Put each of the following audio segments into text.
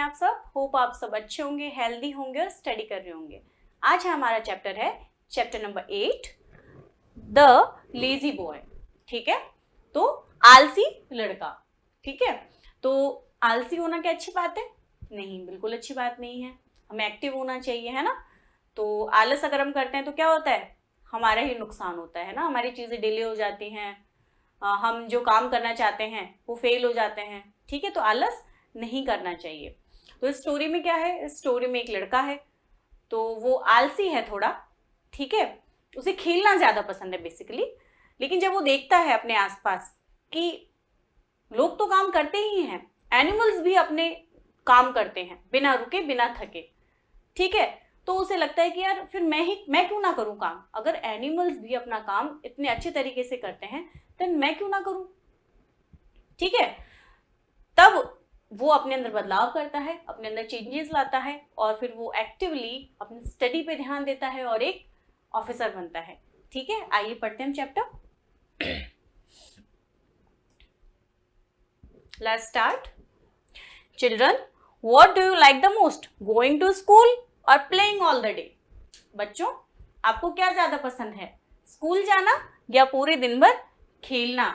आप सब? होप आप सब अच्छे होंगे, हेल्दी होंगे और स्टडी कर रहे होंगे। आज हमारा चैप्टर है chapter number 8, the lazy boy. ठीक है, तो आलसी लड़का। ठीक है, तो आलसी होना क्या अच्छी बात है? नहीं, बिल्कुल अच्छी बात नहीं है। हमें एक्टिव होना चाहिए, है ना। तो आलस अगर हम करते हैं तो क्या होता है? हमारा ही नुकसान होता है ना, हमारी चीज़ें डिले हो जाती हैं, हम जो काम करना चाहते हैं वो फेल हो जाते हैं। ठीक है, तो आलस नहीं करना चाहिए। तो इस स्टोरी में क्या है? इस स्टोरी में एक लड़का है, तो वो आलसी है थोड़ा। ठीक है, उसे खेलना ज़्यादा पसंद है बेसिकली। लेकिन जब वो देखता है अपने आसपास कि लोग तो काम करते ही हैं, एनिमल्स भी अपने काम करते हैं बिना रुके बिना थके। ठीक है, तो उसे लगता है कि यार फिर मैं क्यों ना करूं काम। अगर एनिमल्स भी अपना काम इतने अच्छे तरीके से करते हैं देन मैं क्यों ना करूं। ठीक है, तब वो अपने अंदर बदलाव करता है, अपने अंदर चेंजेस लाता है और फिर वो एक्टिवली अपनी स्टडी पे ध्यान देता है और एक ऑफिसर बनता है। ठीक है, आइए पढ़ते हैं chapter. Let's start. Children, what do you like the most, going to school और प्लेइंग ऑल द डे? बच्चों, आपको क्या ज्यादा पसंद है, स्कूल जाना या पूरे दिन भर खेलना?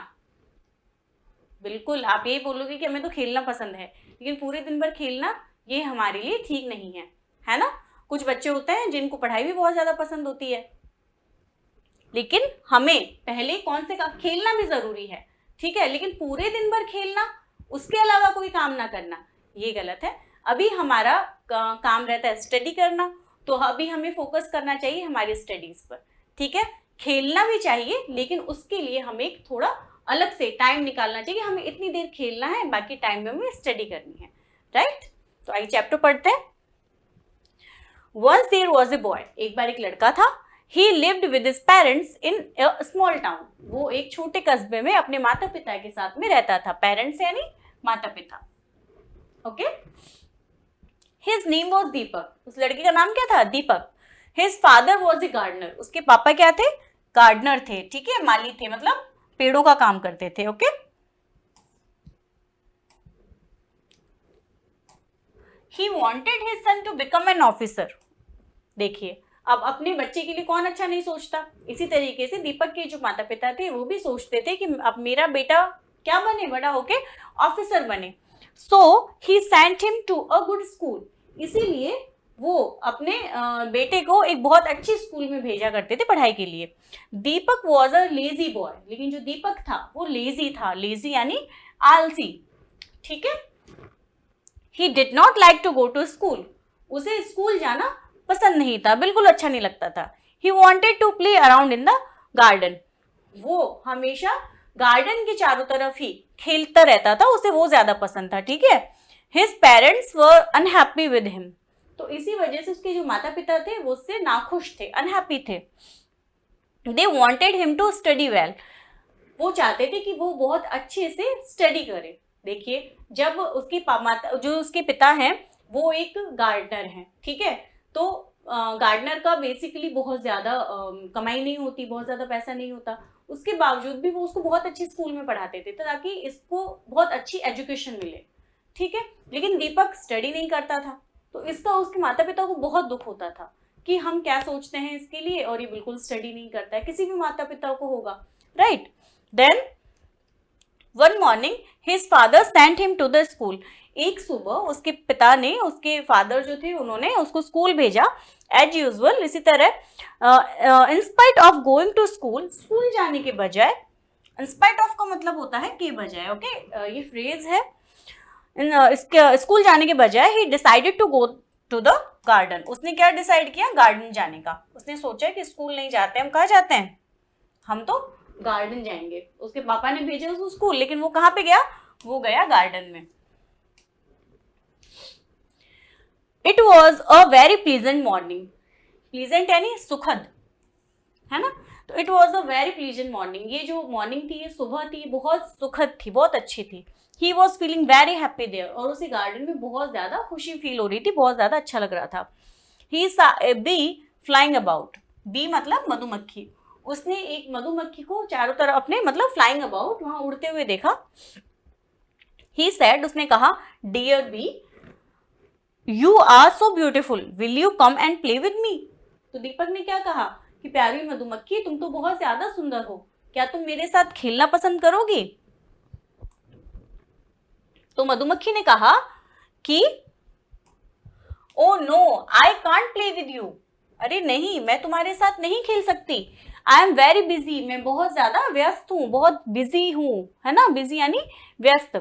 बिल्कुल आप यही बोलोगे कि हमें तो खेलना पसंद है, लेकिन पूरे दिन भर खेलना ये हमारे लिए ठीक नहीं है ना। कुछ बच्चे होते हैं जिनको पढ़ाई भी बहुत ज्यादा पसंद होती है, लेकिन हमें पहले कौन से काम, खेलना भी जरूरी है, ठीक है, लेकिन पूरे दिन भर खेलना, उसके अलावा कोई काम ना करना, ये गलत है। अभी हमारा काम रहता है स्टडी करना, तो अभी हमें फोकस करना चाहिए हमारी स्टडीज पर। ठीक है, खेलना भी चाहिए, लेकिन उसके लिए हमें थोड़ा अलग से टाइम निकालना चाहिए। हमें इतनी देर खेलना है, बाकी टाइम में हमें स्टडी करनी है। राइट, तो आइए चैप्टर पढ़ते हैं। Once there was a boy, एक बार एक लड़का था। He lived with his parents in a small town. वो एक छोटे कस्बे में अपने माता पिता के साथ में रहता था। पेरेंट्स यानी माता पिता। ओके, His name was दीपक। उस लड़के का नाम क्या था? दीपक। His father was a gardener. उसके पापा क्या थे? गार्डनर थे। ठीक है, माली थे, मतलब पेड़ों का काम करते थे। Okay, He wanted his son to become an officer. देखिए, अब अपने बच्चे के लिए कौन अच्छा नहीं सोचता। इसी तरीके से दीपक के जो माता पिता थे वो भी सोचते थे कि अब मेरा बेटा क्या बने, बड़ा होके ऑफिसर बने। So he sent him to a good school. इसीलिए वो अपने बेटे को एक बहुत अच्छी स्कूल में भेजा करते थे पढ़ाई के लिए। दीपक वॉज अ लेजी बॉय, लेकिन जो दीपक था वो लेजी था। लेजी यानी आलसी। ठीक है, he did not like to go to school. उसे स्कूल जाना पसंद नहीं था, बिल्कुल अच्छा नहीं लगता था। He wanted to play around in the garden. वो हमेशा गार्डन के चारों तरफ ही खेलता रहता था, उसे वो ज्यादा पसंद था। ठीक है, his parents were unhappy with him. तो इसी वजह से उसके जो माता पिता थे वो उससे नाखुश थे, अनहैप्पी थे। They wanted him to study well. वो चाहते थे कि वो बहुत अच्छे से स्टडी करे। देखिए, जब उसकी माता, जो उसके पिता हैं वो एक गार्डनर हैं, ठीक है, तो गार्डनर का बेसिकली बहुत ज़्यादा कमाई नहीं होती, बहुत ज़्यादा पैसा नहीं होता। उसके बावजूद भी वो उसको बहुत अच्छी स्कूल में पढ़ाते थे ताकि इसको बहुत अच्छी एजुकेशन मिले। ठीक है, लेकिन दीपक स्टडी नहीं करता था, तो इसका उसके माता पिता को बहुत दुख होता था कि हम क्या सोचते हैं इसके लिए, और ये बिल्कुल स्टडी नहीं करता है। किसी भी माता पिता को होगा, right. Then one morning his father sent him to the school. एक सुबह उसके पिता ने, उसके फादर जो थे, उन्होंने उसको स्कूल भेजा एज यूजुअल। इसी तरह in spite of going to school, school जाने के बजाय, इन स्पाइट ऑफ का मतलब होता है के बजाय। ओके, ये फ्रेज है। इसके स्कूल जाने के बजाय he decided to go to the garden. उसने क्या डिसाइड किया? गार्डन जाने का। उसने सोचा कि स्कूल नहीं जाते, हम कहाँ जाते हैं, हम तो गार्डन जाएंगे। उसके पापा ने भेजा उसको स्कूल, लेकिन वो कहाँ पे गया? वो गया गार्डन में। It was a very pleasant morning. Pleasant यानी सुखद, है ना। तो it was a very pleasant morning. ये जो मॉर्निंग थी, ये सुबह थी, बहुत सुखद थी, बहुत अच्छी थी। He was feeling very happy there. और उसे गार्डन में बहुत ज्यादा खुशी फील हो रही थी, बहुत ज्यादा अच्छा लग रहा था। He saw a bee flying about. Bee मतलब मधुमक्खी। उसने एक मधुमक्खी को चारों तरफ अपने, मतलब फ्लाइंग अबाउट, वहां उड़ते हुए देखा। ही सेड, उसने कहा, dear bee, you are so beautiful, will you come and play with me. तो दीपक ने क्या कहा कि प्यारी मधुमक्खी तुम तो बहुत ज्यादा सुंदर हो, क्या तुम मेरे साथ खेलना पसंद करोगी। तो मधुमक्खी ने कहा कि oh no I can't play with you, अरे नहीं मैं तुम्हारे साथ नहीं खेल सकती। आई एम वेरी बिजी, मैं बहुत ज्यादा व्यस्त हूँ, बहुत बिजी हूँ, है ना, बिजी यानी व्यस्त।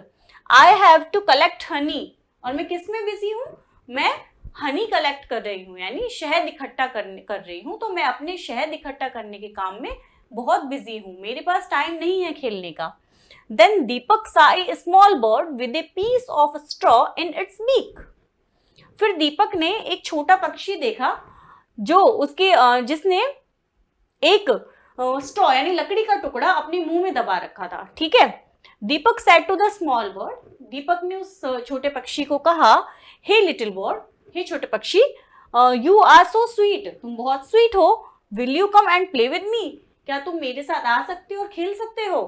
I have to collect honey, और मैं किस में बिजी हूँ, मैं हनी कलेक्ट कर रही हूँ, यानी शहद इकट्ठा कर रही हूँ, तो मैं अपने शहद इकट्ठा करने के काम में बहुत बिजी हूँ, मेरे पास टाइम नहीं है खेलने का। Then Deepak saw a small bird with a piece of straw in its beak। फिर दीपक ने एक छोटा पक्षी देखा जो उसके जिसने एक स्ट्रॉ यानी लकड़ी का टुकड़ा अपने मुंह में दबा रखा था, ठीक है। Deepak said to the small bird, Deepak ने उस छोटे पक्षी को कहा, हे लिटिल बर्ड, हे छोटे पक्षी, यू आर सो स्वीट, तुम बहुत स्वीट हो, will you come and play with me, क्या तुम मेरे साथ आ सकते हो और खेल सकते हो।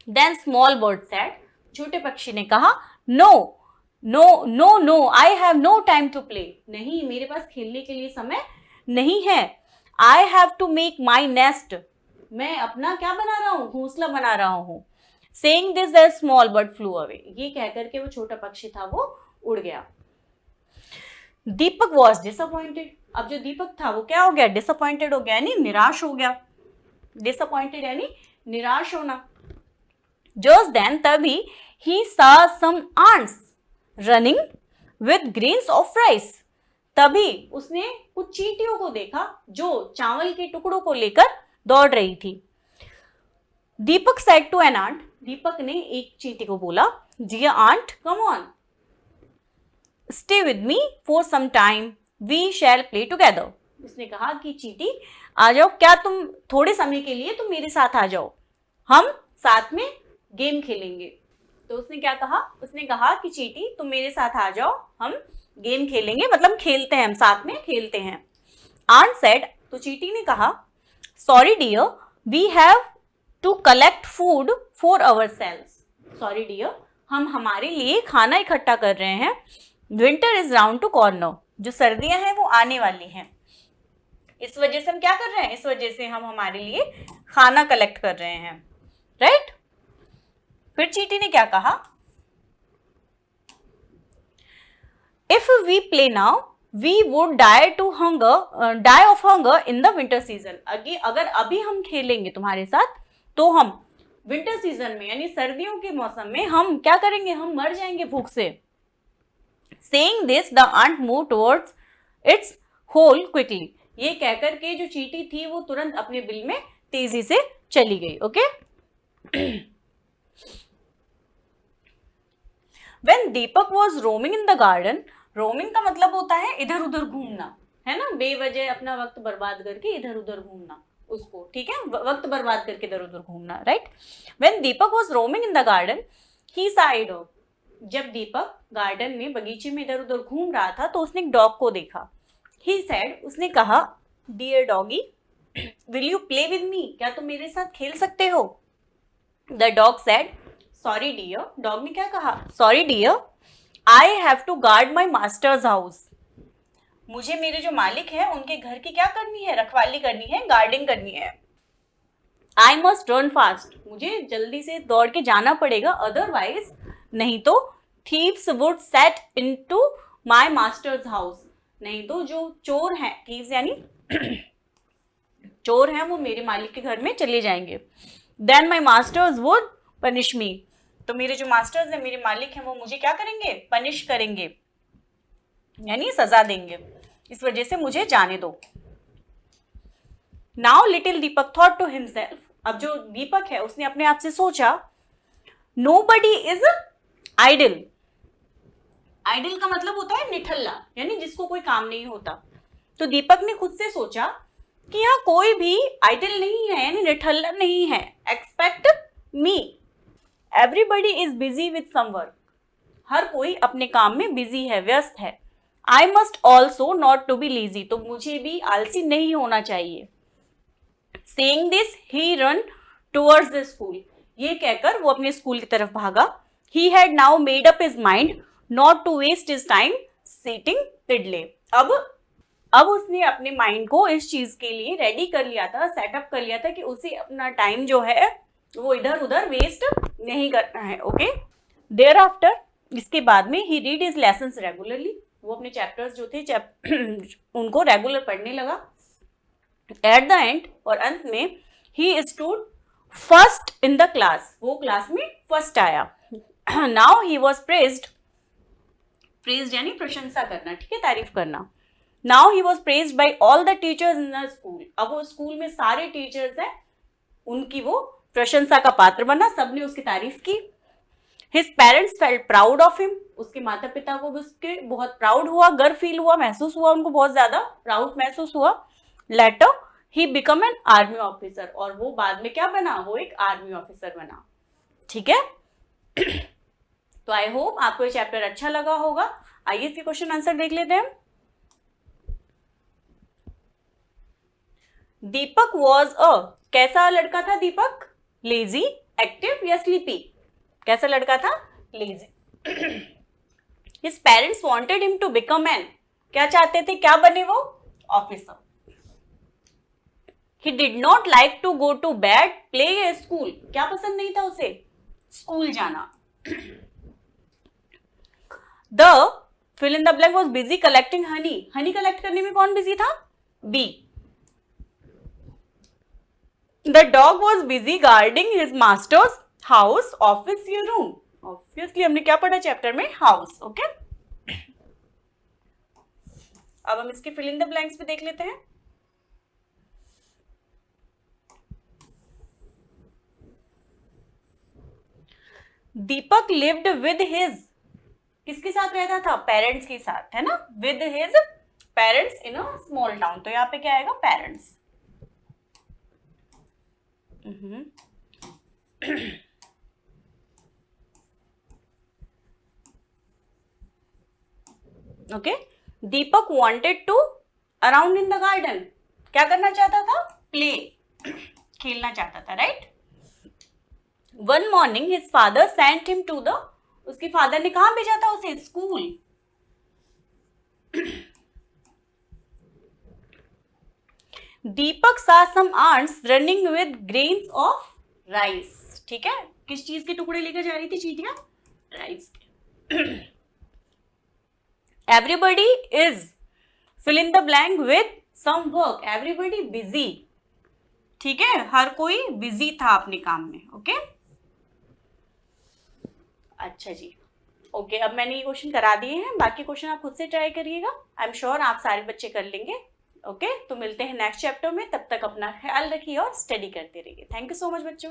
देन स्मॉल बर्ड सेड, छोटे पक्षी ने कहा, no no no no I have no time to play, नहीं मेरे पास खेलने के लिए समय नहीं है। I have to make my nest, मैं अपना क्या बना रहा हूँ, घोंसला बना रहा हूँ। Saying this the small bird flu away, ये कहकर के वो छोटा पक्षी था वो उड़ गया। दीपक वॉज डिसअपॉइंटेड, अब जो दीपक था वो क्या हो गया, डिसअपॉइंटेड हो गया, यानी निराश हो गया। डिसअपॉइंटेड यानी निराश होना। जस्ट देन तभी ही saw some ants running with grains of rice, तभी उसने कुछ चींटियों को देखा जो चावल के टुकड़ों को लेकर दौड़ रही थी। दीपक said to an ant, दीपक ने एक चींटी को बोला, dear ant come on stay with me for some time we shall play together. उसने कहा कि चींटी आ जाओ, क्या तुम थोड़े समय के लिए तुम मेरे साथ आ जाओ, हम साथ में गेम खेलेंगे। तो उसने क्या कहा, उसने कहा कि चींटी तुम मेरे साथ आ जाओ, हम गेम खेलेंगे, मतलब खेलते हैं, हम साथ में खेलते हैं। आंट सेड, तो चींटी ने कहा, sorry dear we have to collect food for our selves, sorry dear हम हमारे लिए खाना इकट्ठा कर रहे हैं। Winter is round to corner, जो सर्दियां हैं वो आने वाली हैं, इस वजह से हम क्या कर रहे हैं, इस वजह से हम हमारे लिए खाना कलेक्ट कर रहे हैं, राइट। फिर चींटी ने क्या कहा, if we play now we would die of hunger in the winter season, अगर अभी हम खेलेंगे तुम्हारे साथ तो हम विंटर सीजन में यानी सर्दियों के मौसम में हम क्या करेंगे, हम मर जाएंगे भूख से। Saying this the ant move towards its hole quickly, ये कहकर के जो चींटी थी वो तुरंत अपने बिल में तेजी से चली गई, okay. When Deepak was roaming in the garden, roaming का मतलब होता है इधर उधर घूमना, है ना, बेवजह अपना वक्त बर्बाद करके इधर उधर घूमना, उसको ठीक है, वक्त बर्बाद करके इधर उधर घूमना, right. When Deepak was roaming in the garden, he saw a dog, जब दीपक गार्डन में बगीचे में इधर उधर घूम रहा था तो उसने एक डॉग को देखा। He said, उसने कहा, dear doggy will you play with me, क्या तुम मेरे साथ खेल सकते हो। The dog said, sorry dear, dog ने क्या कहा, sorry dear I have to guard my master's house, मुझे मेरे जो मालिक हैं उनके घर की क्या करनी है, रखवाली करनी है, गार्डिंग करनी है। आई मस्ट रन फास्ट, मुझे जल्दी से दौड़ के जाना पड़ेगा, अदरवाइज नहीं तो thieves would set into my masters house, नहीं तो जो चोर हैं, थीव्स यानी चोर हैं, वो मेरे मालिक के घर में चले जाएंगे। Then my masters would punish me, तो मेरे जो मास्टर्स हैं, मेरे मालिक हैं, वो मुझे क्या करेंगे, पनिश करेंगे, यानी सजा देंगे, इस वजह से मुझे जाने दो। Now little Deepak thought to himself, अब जो दीपक है उसने अपने आप से सोचा, नोबडी इज आइडल, आइडल का मतलब होता है निठल्ला, यानी जिसको कोई काम नहीं होता। तो दीपक ने खुद से सोचा कि यहाँ कोई भी आइडल नहीं है, यानी निठल्ला नहीं है, expect me, everybody is busy with some work, हर कोई अपने काम में बिजी है, व्यस्त है। I must also not to be lazy, तो मुझे भी आलसी नहीं होना चाहिए। Saying this he run towards the school, ये कहकर वो अपने स्कूल की तरफ भागा। He had now made up his mind not to waste his time sitting idle. अब उसने अपने माइंड को इस चीज के लिए रेडी कर लिया था, सेटअप कर लिया था कि उसे अपना टाइम जो है वो इधर उधर वेस्ट नहीं करना है। ओके, देयर आफ्टर, इसके बाद में ही रीड हिज लेसन्स रेगुलरली, वो अपने चैप्टर्स जो थे उनको रेगुलर पढ़ने लगा। एट द एंड, और अंत में, he stood first in the class, वो क्लास में फर्स्ट आया। Now he was praised, praised यानी प्रशंसा करना, ठीक है, तारीफ करना। Now he was praised by all the teachers in the school, अब वो स्कूल में सारे टीचर्स हैं, उनकी वो प्रशंसा का पात्र बना, सबने उसकी तारीफ की। His parents felt proud of him, उसके माता पिता को भी उसके बहुत प्राउड हुआ, गर्व फील हुआ, महसूस हुआ, उनको बहुत ज्यादा प्राउड महसूस हुआ। Later he become an army officer, और वो बाद में क्या बना, वो एक आर्मी ऑफिसर बना। ठीक है, तो आई होप आपको ये चैप्टर अच्छा लगा होगा। आइए इसके क्वेश्चन आंसर देख लेते हैं। दीपक वॉज अ, कैसा लड़का था दीपक? लेजी, एक्टिव या स्लीपी? कैसा लड़का था? Lazy. His parents wanted him to become an, क्या चाहते थे, क्या बने वो? Officer. He did not like to go to bed, play या स्कूल, क्या पसंद नहीं था उसे? स्कूल जाना। The fill in the blank was busy collecting honey, honey collect करने में कौन बिजी था? Bee. The dog was busy guarding his master's house, office या रूम? ऑब्वियसली हमने क्या पढ़ा चैप्टर में? हाउस। ओके, अब हम इसके फिल इन द ब्लैंक्स भी देख लेते हैं। दीपक लिव्ड विद हिज, किसके साथ रहता था? पेरेंट्स के साथ, है ना, with his parents in a small town, तो यहाँ पे क्या आएगा? Parents. Okay, Deepak wanted to around in the garden, क्या करना चाहता था? प्ले, खेलना चाहता था, right. One morning his father sent him to the, उसके फादर ने कहां भेजा था उसे? School. Deepak saw some ants running with grains of rice, ठीक है, किस चीज के टुकड़े लेकर जा रही थी चींटियां? राइस के। Everybody is fill in the blank with some work, everybody busy, ठीक है, हर कोई बिजी था अपने काम में। ओके, अच्छा जी, ओके, अब मैंने ये क्वेश्चन करा दिए हैं, बाकी क्वेश्चन आप खुद से ट्राई करिएगा, आई एम श्योर आप सारे बच्चे कर लेंगे। ओके, तो मिलते हैं नेक्स्ट चैप्टर में, तब तक अपना ख्याल रखिए और स्टडी करते रहिए। थैंक यू सो मच बच्चों।